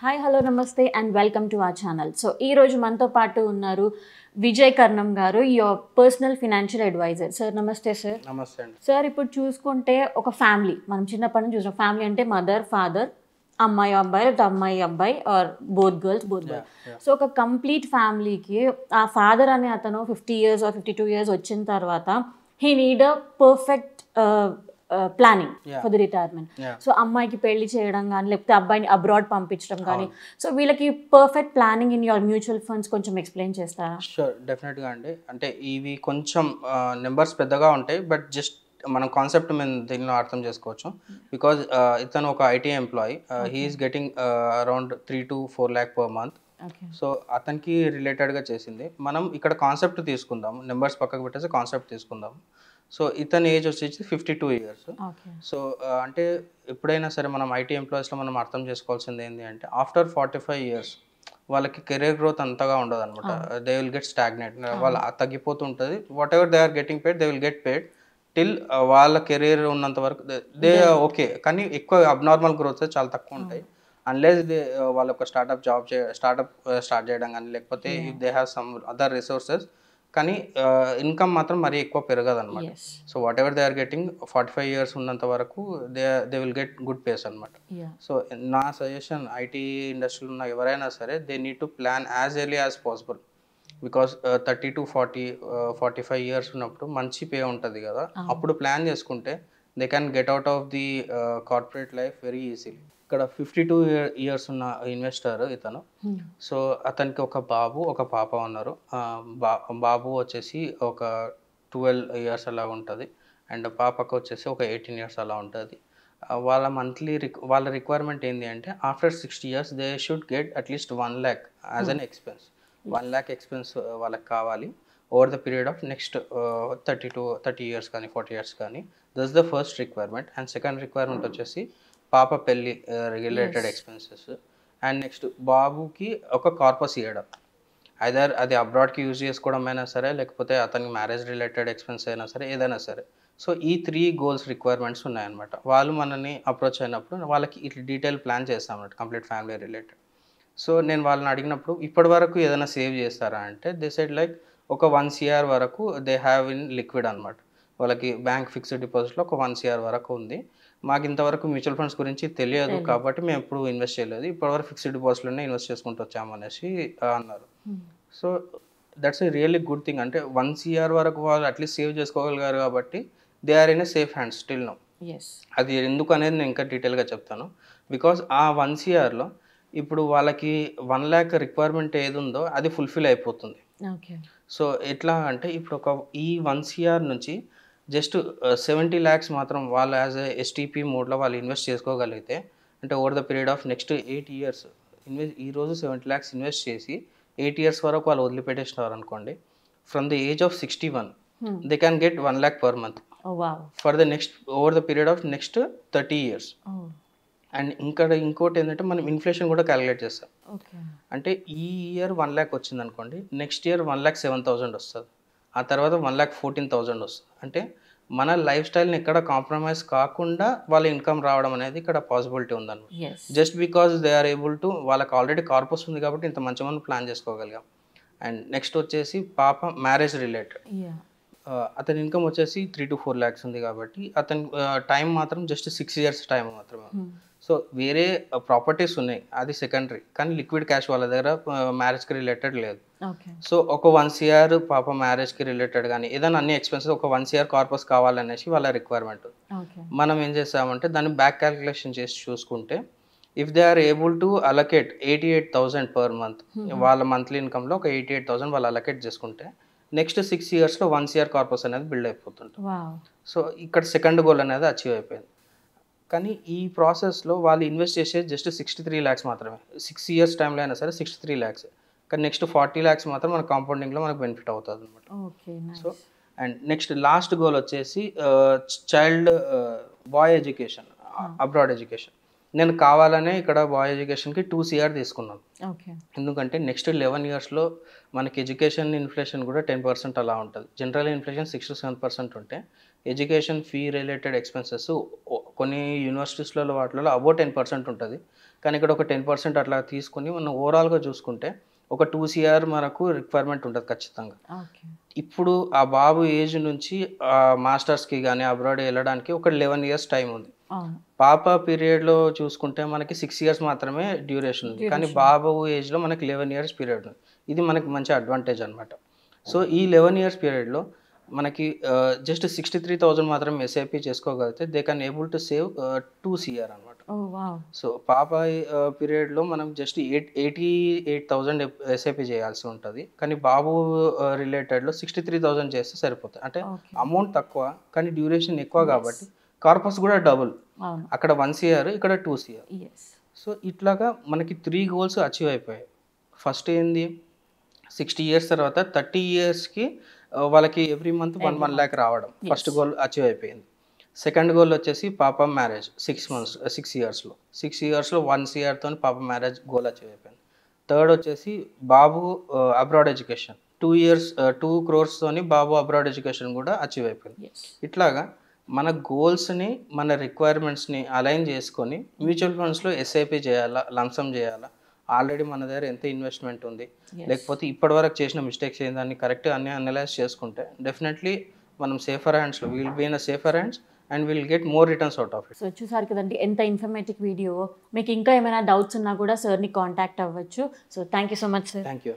Hi hello నమస్తే and welcome to our channel. So ఈరోజు మనతో పాటు ఉన్నారు విజయ్ కర్ణం గారు, your personal financial advisor. Sir నమస్తే సార్. నమస్తే అండి. సార్ ఇప్పుడు చూసుకుంటే ఒక ఫ్యామిలీ, మనం చిన్నప్పటి నుంచి చూసాం ఫ్యామిలీ అంటే మదర్ ఫాదర్, అమ్మాయి అబ్బాయి, అమ్మాయి అబ్బాయి are both girls both boy. So ఒక కంప్లీట్ ఫ్యామిలీకి ఆ ఫాదర్ అనే అతను 50 years ఆర్ 52 years వచ్చిన తర్వాత he need a perfect planning for the retirement. So అమ్మాయికి పెళ్లి చేయడం కానీ, లేకపోతే అబ్బాయిని అబ్రాడ్ పంపించడం కానీ, సో వీళ్ళకి perfect planning in your mutual funds కొంచెం ఎక్స్ప్లెయిన్ చేస్తారా? షూర్, డెఫినెట్గా అండి. అంటే ఇవి కొంచెం నెంబర్స్ పెద్దగా ఉంటాయి, బట్ జస్ట్ మనం కాన్సెప్ట్ మేము దీనిలో అర్థం చేసుకోవచ్చు. బికాజ్ ఇతను ఒక IT employee, he's getting around 3 to 4 lakh per month. So అతనికి రిలేటెడ్గా చేసింది. మనం ఇక్కడ కాన్సెప్ట్ తీసుకుందాం, నెంబర్స్ పక్కకు పెట్టేసి కాన్సెప్ట్ తీసుకుందాం. సో ఇతని ఏజ్ వచ్చేసి 52 years. సో అంటే ఎప్పుడైనా సరే మనం ఐటీ ఎంప్లాయీస్లో మనం అర్థం చేసుకోవాల్సింది ఏంటి అంటే ఆఫ్టర్ 45 years వాళ్ళకి కెరీర్ గ్రోత్ అంతగా ఉండదు అనమాట. దే విల్ గెట్ స్టాగ్నేట్, వాళ్ళు తగ్గిపోతుంటుంది. Whatever they are getting paid they will get paid till వాళ్ళ కెరీర్ ఉన్నంత వరకు దే ఓకే. కానీ ఎక్కువ అబ్నార్మల్ గ్రోత్ చాలా తక్కువ ఉంటాయి. అన్లెస్ దే వాళ్ళ ఒక స్టార్ట్ చేయడం కానీ, లేకపోతే if they have some other resources, కానీ ఇన్కమ్ మాత్రం మరీ ఎక్కువ పెరగదు అనమాట. So whatever they are getting 45 years ఉన్నంత వరకు they will get good pays అనమాట. సో నా సజెషన్ ఐటీ ఇండస్ట్రీలో ఉన్న ఎవరైనా సరే they need to plan as early as possible. Because 30 to 45 years ఉన్నప్పుడు మంచి పే ఉంటుంది కదా, అప్పుడు ప్లాన్ చేసుకుంటే they can get out of the corporate life very easily. ఇక్కడ 52 years ఉన్న ఇన్వెస్టర్ ఇతను. సో అతనికి ఒక బాబు ఒక పాప ఉన్నారు. బాబు వచ్చేసి ఒక 12 years అలా ఉంటుంది, అండ్ పాపకు వచ్చేసి ఒక 18 years అలా ఉంటుంది. వాళ్ళ మంత్లీ వాళ్ళ రిక్వైర్మెంట్ ఏంటి అంటే after 60 years they should get at least 1 lakh as an expense. 1 lakh expense వాళ్ళకి కావాలి over the period of next 30 years కానీ 40 years కానీ. That's the first requirement. And second requirement వచ్చేసి పాప పెళ్ళి రిలేటెడ్ ఎక్స్పెన్సెస్. అండ్ నెక్స్ట్ బాబుకి ఒక కార్పస్ ఇవ్వడం, ఐదర్ అది అబ్రాడ్కి యూజ్ చేసుకోవడం అయినా సరే, లేకపోతే అతనికి మ్యారేజ్ రిలేటెడ్ ఎక్స్పెన్స్ అయినా సరే, ఏదైనా సరే. సో ఈ 3 goals రిక్వైర్మెంట్స్ ఉన్నాయన్నమాట. వాళ్ళు మనల్ని అప్రోచ్ అయినప్పుడు వాళ్ళకి ఇట్లా డీటెయిల్ ప్లాన్ చేస్తాం అన్నమాట, కంప్లీట్ ఫ్యామిలీ రిలేటెడ్. సో నేను వాళ్ళని అడిగినప్పుడు ఇప్పటి వరకు ఏదైనా సేవ్ చేస్తారా అంటే దే సెడ్ లైక్ ఒక 1 CR వరకు దే హ్యావ్ ఇన్ లిక్విడ్ అనమాట. వాళ్ళకి బ్యాంక్ ఫిక్స్డ్ డిపాజిట్లో ఒక 1 CR వరకు ఉంది. మాకు ఇంతవరకు మ్యూచువల్ ఫండ్స్ గురించి తెలియదు కాబట్టి మేము ఎప్పుడు ఇన్వెస్ట్ చేయలేదు, ఇప్పటివరకు ఫిక్స్డ్ డిపాజిట్లోనే ఇన్వెస్ట్ చేసుకుంటూ వచ్చాము అనేసి అన్నారు. So that's a really good thing. అంటే 1 CR వరకు వాళ్ళు అట్లీస్ట్ సేవ్ చేసుకోగలిగారు కాబట్టి they are in a safe hands still now. అది ఎందుకు అనేది నేను ఇంకా డీటెయిల్గా చెప్తాను. బికాజ్ ఆ 1 CRలో ఇప్పుడు వాళ్ళకి 1 lakh రిక్వైర్మెంట్ ఏది ఉందో అది ఫుల్ఫిల్ అయిపోతుంది. సో ఎట్లా అంటే ఇప్పుడు ఈ 1 CR నుంచి జస్ట్ 70 lakhs మాత్రం వాళ్ళు యాజ్ ఎ STP మోడ్లో వాళ్ళు ఇన్వెస్ట్ చేసుకోగలిగితే, అంటే over the period of next 8 years ఈరోజు 70 lakhs ఇన్వెస్ట్ చేసి 8 years వరకు వాళ్ళు వదిలిపెట్టేసినారు అనుకోండి, from the age of 61 they can get 1 lakh per month for the next over the period of next 30 years. And ఇంకోటి ఏంటంటే మనం ఇన్ఫ్లేషన్ కూడా క్యాలిక్యులేట్ చేస్తాం. అంటే ఈ ఇయర్ 1 lakh వచ్చింది అనుకోండి, నెక్స్ట్ ఇయర్ 1,07,000 వస్తుంది, ఆ తర్వాత 1,14,000 వస్తుంది. అంటే మన లైఫ్ స్టైల్ని ఎక్కడ కాంప్రమైజ్ కాకుండా వాళ్ళ ఇన్కమ్ రావడం అనేది ఇక్కడ పాసిబిలిటీ ఉందన్నమాట. Just because they are able to, వాళ్ళకి ఆల్రెడీ కార్పస్ ఉంది కాబట్టి ఇంత మంచి మనం ప్లాన్ చేసుకోగలిగాం. అండ్ నెక్స్ట్ వచ్చేసి పాప మ్యారేజ్ రిలేటెడ్, అతని ఇన్కమ్ వచ్చేసి 3 to 4 lakhs ఉంది కాబట్టి అతని టైం మాత్రం జస్ట్ 6 years టైం మాత్రమే. సో వేరే ప్రాపర్టీస్ ఉన్నాయి, అది సెకండరీ, కానీ లిక్విడ్ క్యాష్ వాళ్ళ దగ్గర మ్యారేజ్కి రిలేటెడ్ లేదు. సో ఒక 1 CR పాప మ్యారేజ్కి రిలేటెడ్ కానీ ఏదైనా అన్ని ఎక్స్పెన్సెస్ ఒక 1 CR కార్పస్ కావాలనేసి వాళ్ళ రిక్వైర్మెంట్. మనం ఏం చేస్తామంటే దాన్ని బ్యాక్ క్యాలిక్యులేషన్ చేసి చూసుకుంటే if they are able to allocate 88,000 per month, వాళ్ళ మంత్లీ ఇన్కమ్లో ఒక 88,000 వాళ్ళు అలొకేట్ చేసుకుంటే నెక్స్ట్ 6 yearsలో 1 CR కార్పస్ అనేది బిల్డ్ అయిపోతుంటుంది. సో ఇక్కడ సెకండ్ గోల్ అనేది అచీవ్ అయిపోయింది. కానీ ఈ ప్రాసెస్లో వాళ్ళు ఇన్వెస్ట్ చేసేది జస్ట్ 63 lakhs మాత్రమే. 6 years టైంలో అయినా సరే 63 lakhs. కానీ నెక్స్ట్ 40 lakhs మాత్రం మన కాంపౌండింగ్లో మనకు బెనిఫిట్ అవుతుంది అనమాట. So and next last goal వచ్చేసి child boy education, abroad education. నేను కావాలనే ఇక్కడ బాయ్ ఎడ్యుకేషన్కి 2 CR తీసుకున్నాను. ఎందుకంటే నెక్స్ట్ 11 yearsలో మనకి ఎడ్యుకేషన్ ఇన్ఫ్లేషన్ కూడా 10% అలా ఉంటుంది. జనరల్ ఇన్ఫ్లేషన్ 6 to 7% ఉంటే ఎడ్యుకేషన్ ఫీ రిలేటెడ్ ఎక్స్పెన్సెస్ కొన్ని యూనివర్సిటీస్లలో వాటిలో అబౌట్ 10% ఉంటుంది. కానీ ఇక్కడ ఒక 10% అట్లా తీసుకుని మనం ఓవరాల్గా చూసుకుంటే ఒక 2 CR మనకు రిక్వైర్మెంట్ ఉంటుంది ఖచ్చితంగా. ఓకే. ఇప్పుడు ఆ బాబు ఏజ్ నుంచి మాస్టర్స్కి కానీ అబ్రాడ్ వెళ్ళడానికి ఒక 11 years టైం ఉంది. అవును. పాప పీరియడ్లో చూసుకుంటే మనకి 6 years మాత్రమే డ్యూరేషన్ ఉంది. కానీ బాబు ఏజ్లో మనకి 11 years పీరియడ్ ఉంది. ఇది మనకి మంచి అడ్వాంటేజ్ అనమాట. సో ఈ 11 years పీరియడ్లో మనకి జస్ట్ 63,000 మాత్రం ఎస్ఐపి చేసుకోగలిగితే they can able to save 2 CR అనమాట. ఓహ్ వావ్. సో పాప పీరియడ్లో మనం జస్ట్ 88,000 ఎస్ఐపి చేయాల్సి ఉంటుంది. కానీ బాబు రిలేటెడ్లో 63,000 చేస్తే సరిపోతుంది. అంటే ఓకే. అమౌంట్ తక్కువ కానీ డ్యూరేషన్ ఎక్కువ కాబట్టి కార్పస్ కూడా డబుల్. అవును. అక్కడ 1 CR ఇక్కడ 2 CR. ఎస్. సో ఇట్లాగా మనకి 3 goals అచీవ్ అయిపోయాయి. ఫస్ట్ ఏంది 60 years తర్వాత 30 yearsకి వాళ్ళకి ఎవ్రీ మంత్ 1 lakh రావడం ఫస్ట్ గోల్ అచీవ్ అయిపోయింది. సెకండ్ గోల్ వచ్చేసి పాప మ్యారేజ్ 6 yearsలో 6 yearsలో 1 CR తోని పాప మ్యారేజ్ గోల్ అచీవ్ అయిపోయింది. థర్డ్ వచ్చేసి బాబు అబ్రాడ్ ఎడ్యుకేషన్ 2 crores తోని బాబు అబ్రాడ్ ఎడ్యుకేషన్ కూడా అచీవ్ అయిపోయింది. ఇట్లాగా మన గోల్స్ని మన రిక్వైర్మెంట్స్ని అలైన్ చేసుకొని మ్యూచువల్ ఫండ్స్లో ఎస్ఐపి చేయాలా, లంసమ్ చేయాలా, ఆల్రెడీ మన దగ్గర ఎంత ఇన్వెస్ట్మెంట్ ఉంది, లేకపోతే ఇప్పటివరకు చేసిన మిస్టేక్స్ ఏందని కరెక్ట్గా అన్ని అనలైజ్ చేసుకుంటే డెఫినెట్లీ మనం సేఫర్ హ్యాండ్స్లో will be in a safer hands and will get more returns out of it. So చూసారు కదండి ఎంత ఇన్ఫర్మేటివ్ వీడియో. మీకు ఇంకా ఏమైనా డౌట్స్ ఉన్నా కూడా సార్ని కాంటాక్ట్ అవ్వచ్చు. So thank you so much sir. Thank you.